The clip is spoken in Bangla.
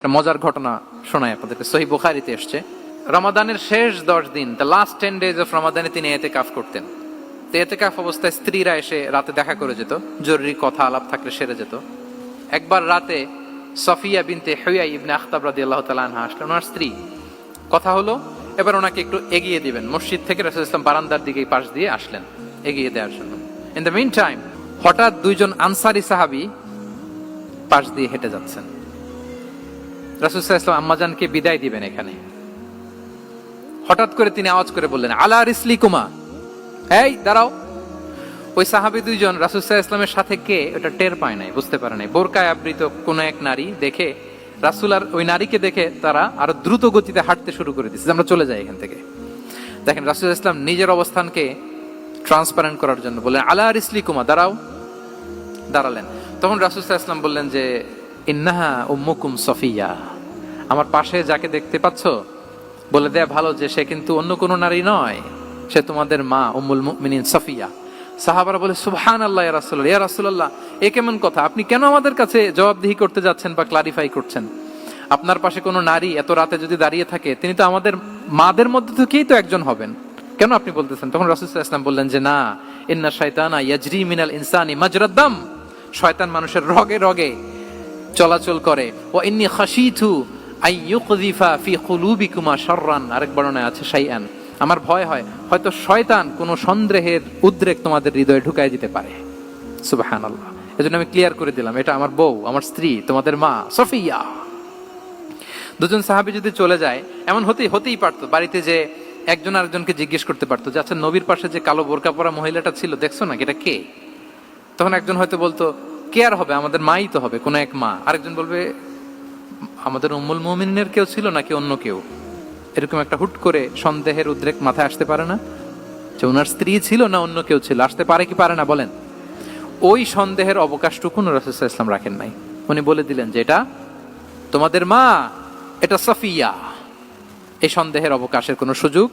একটা মজার ঘটনা শোনায় আপনাদেরকে। সহিহ বুখারীতে এসেছে, রমাদানের শেষ 10 দিন, দ্য লাস্ট 10 days অফ রমাদানে তিনি ইতিকাফ করতেন। তো ইতিকাফ অবস্থায় স্ত্রীরা এসে রাতে দেখা করে যেত, জরুরি কথা আলাপ থাকলে সেরে যেত। একবার রাতে সফিয়া বিনতে হুয়াই ইবনে আখতাব রাদিয়াল্লাহু তাআলা আনহা আসলেন, ওনার স্ত্রী। কথা হলো এবার ওনাকে একটু এগিয়ে দিবেন, মসজিদ থেকে রাসূলুল্লাহ সাল্লাল্লাহু আলাইহি ওয়াসাল্লাম বারান্দার দিকে পাশ দিয়ে আসলেন এগিয়ে দেওয়ার জন্য। ইন দ্য মিন টাইম হঠাৎ দুইজন আনসারী সাহাবী পাশ দিয়ে হেঁটে যাচ্ছেন। রাসূলুল্লাহ সাল্লাল্লাহু আলাইহি ওয়াসাল্লাম আম্মাজানকে বিদায় দিবেন এখানে, হঠাৎ করে তিনি আওয়াজ করে বললেন, আলা রিসলিকুমা, এই দাঁড়াও। ওই সাহাবী দুইজন রাসূলুল্লাহ সাল্লাল্লাহু আলাইহি ওয়াসাল্লামের সাথে কে ওটা টের পায় নাই, বুঝতে পারে নাই। বোরকায় আবৃত কোন এক নারী দেখে রাসূল আর ওই নারীকে দেখে তারা আরো দ্রুত গতিতে হাঁটতে শুরু করে দিচ্ছে, আমরা চলে যাই এখান থেকে। দেখেন রাসূলুল্লাহ সাল্লাল্লাহু আলাইহি ওয়াসাল্লাম নিজের অবস্থানকে ট্রান্সপারেন্ট করার জন্য বললেন, আলা রিসলিকুমা, দাঁড়াও। দাঁড়ালেন। তখন রাসূল সাল্লাল্লাহু আলাইহি ওয়াসাল্লাম বললেন যে, ইন্নাহা উম্মুকুম সফিয়া, আমার পাশে যাকে দেখতে পাচ্ছ বলে দেয়া ভালো যে সে কিন্তু অন্য কোনো নারী নয়, সে তোমাদের মা উম্মুল মুমিনিন সফিয়া। সাহাবারা বলে, সুবহানাল্লাহ ইয়া রাসূলুল্লাহ, ইয়া রাসূলুল্লাহ, এ কেমন কথা, আপনি কেন আমাদের কাছে জবাবদিহি করতে যাচ্ছেন বা ক্লারিফাই করছেন? আপনার পাশে কোনো নারী এত রাতে যদি দাঁড়িয়ে থাকে, তিনি তো আমাদের মাদের মধ্যে থেকেই তো একজন হবেন, কেন আপনি বলতেছেন? তখন রাসূল সাল্লাল্লাহু আলাইহি ওয়াসাল্লাম বললেন যে, না, ইন্না শাইতানা ইয়াজরি মিনাল ইনসানি মাজরাদ দাম, শয়তান মানুষের রগে রগে চলাচল করে। ওয়া ইন্নী খাশিতু আই ইউকযিফা ফি কুলুবিকুমা শাররান, আরেক বর্ণনায় আছে শাইআন, আমার ভয় হয় হয়তো শয়তান কোনো সন্দেহের উদ্রেক তোমাদের হৃদয়ে ঢুকায় দিতে পারে। সুবহানাল্লাহ। এজন্য আমি ক্লিয়ার করে দিলাম, এটা আমার বউ, আমার স্ত্রী, তোমাদের মা সফিয়া। দুজন সাহাবী যদি চলে যায়, এমন হতেই পারতো বাড়িতে যে একজন আরেকজনকে জিজ্ঞেস করতে পারতো যে, আচ্ছা নবীর পাশে যে কালো বোরকা পরা মহিলাটা ছিল দেখছো না, এটা কে? তখন একজন হয়তো বলতো, কে আর হবে, আমাদের মাই তো হবে, কোনো এক মা। আরেকজন বলবে, আমাদের উম্মুল মুমিনিনের কেউ ছিল নাকি অন্য কেউ? এরকম একটা হুট করে সন্দেহের উদ্রেক মাথায় আসতে পারে না যে ওনার স্ত্রী ছিল না অন্য কেউ ছিল? আসতে পারে কি পারে না বলেন? ওই সন্দেহের অবকাশটুকু রাসূল সাল্লাল্লাহু আলাইহি ওয়াসাল্লাম রাখেন নাই। উনি বলে দিলেন যে এটা তোমাদের মা, এটা সফিয়া। এই সন্দেহের অবকাশের কোনো সুযোগ